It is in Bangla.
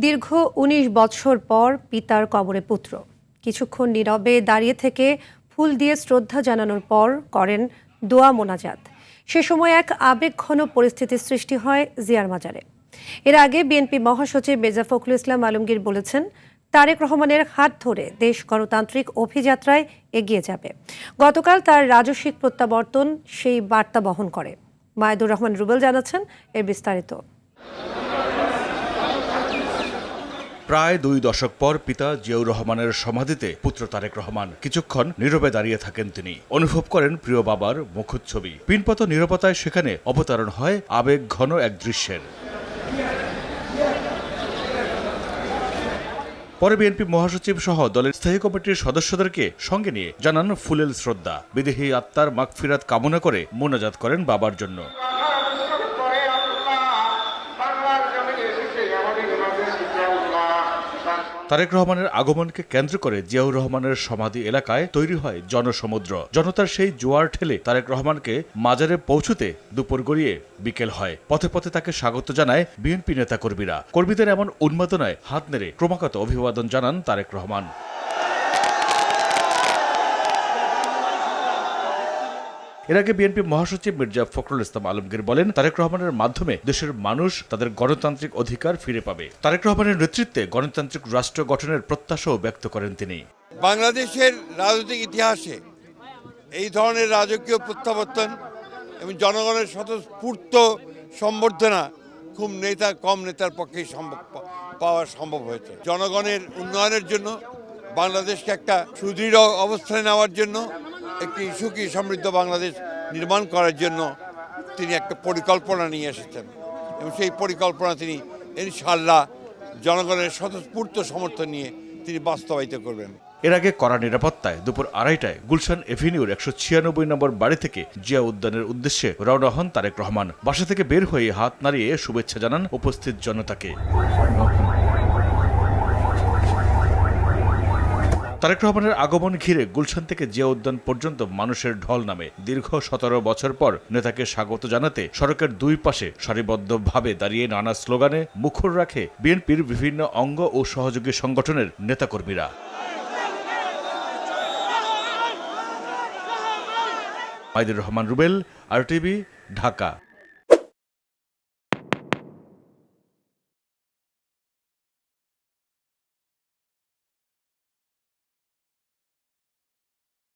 দীর্ঘ ১৯ বছর পর পিতার কবরে পুত্র। কিছুক্ষণ নীরবে দাঁড়িয়ে থেকে ফুল দিয়ে শ্রদ্ধা জানানোর পর করেন দোয়া মোনাজাত। সে সময় এক আবেগঘন পরিস্থিতির সৃষ্টি হয় জিয়ার মাজারে। এর আগে বিএনপি মহাসচিব মির্জা ফখরুল ইসলাম আলমগীর বলেছেন, তারেক রহমানের হাত ধরে দেশ গণতান্ত্রিক অভিযাত্রায় এগিয়ে যাবে। গতকাল তার রাজস্বিক প্রত্যাবর্তন সেই বার্তা বহন করে। মায়েদুর রহমান রুবেল জানাচ্ছেন এর বিস্তারিত। প্রায় ২ দশক পর পিতা জিয়াউর রহমানের সমাধিতে পুত্র তারেক রহমান কিছুক্ষণ নীরবে দাঁড়িয়ে থাকেন। তিনি অনুভব করেন প্রিয় বাবার মুখচ্ছবি। পিনপত নীরবতায় সেখানে অবতারণ হয় আবেগ ঘন এক দৃশ্যের। পরে বিএনপি মহাসচিব সহ দলের স্থায়ী কমিটির সদস্যদেরকে সঙ্গে নিয়ে জানান ফুলেল শ্রদ্ধা। বিদেহী আত্মার মাগফিরাত কামনা করে মোনাজাত করেন বাবার জন্য। তারেক রহমানের আগমনকে কেন্দ্র করে জিয়াউর রহমানের সমাধি এলাকায় তৈরি হয় জনসমুদ্র। জনতার সেই জোয়ার ঠেলে তারেক রহমানকে মাজারে পৌঁছতে দুপুর গড়িয়ে বিকেল হয়। পথে পথে তাকে স্বাগত জানায় বিএনপি নেতাকর্মীরা। কর্মীদের এমন উন্মাদনায় হাত নেড়ে ক্রমাগত অভিবাদন জানান তারেক রহমান। এর আগে বিএনপি মহাসচিব মির্জা ফখরুল ইসলাম আলমগীর বলেন, তারেক রহমানের মাধ্যমে দেশের মানুষ তাদের গণতান্ত্রিক অধিকার ফিরে পাবে। তারেক রহমানের নেতৃত্বে গণতান্ত্রিক রাষ্ট্র গঠনের প্রত্যাশাও ব্যক্ত করেন তিনি। বাংলাদেশের রাজনৈতিক ইতিহাসে এই ধরনের রাজকীয় প্রত্যাবর্তন এবং জনগণের স্বতঃস্ফূর্ত সম্বর্ধনা খুব কম নেতার পক্ষেই পাওয়া সম্ভব হয়েছে। জনগণের উন্নয়নের জন্য, বাংলাদেশকে একটা সুদৃঢ় অবস্থানে নেওয়ার জন্য, একটি সুখী সমৃদ্ধ বাংলাদেশ নির্মাণ করার জন্য তিনি একটা পরিকল্পনা নিয়ে এসেছেন এবং সেই পরিকল্পনা তিনি ইনশাআল্লাহ জনগণের স্বতঃস্ফূর্ত সমর্থন নিয়ে তিনি বাস্তবায়িত করবেন। এর আগে কড়া নিরাপত্তায় দুপুর ২:৩০টায় গুলশান এভিনিউর ১৯৬ নম্বর বাড়ি থেকে জিয়া উদ্যানের উদ্দেশ্যে রওনা হন তারেক রহমান। বাসা থেকে বের হয়ে হাত নাড়িয়ে শুভেচ্ছা জানান উপস্থিত জনতাকে। তারেক রহমানের আগমন ঘিরে গুলশান থেকে জিয়া উদ্যান পর্যন্ত মানুষের ঢল নামে। দীর্ঘ ১৭ বছর পর নেতাকে স্বাগত জানাতে সড়কের দুই পাশে সারিবদ্ধভাবে দাঁড়িয়ে নানা স্লোগানে মুখর রাখে বিএনপির বিভিন্ন অঙ্গ ও সহযোগী সংগঠনের নেতাকর্মীরা। মায়েদুর রহমান রুবেল, RTV, ঢাকা।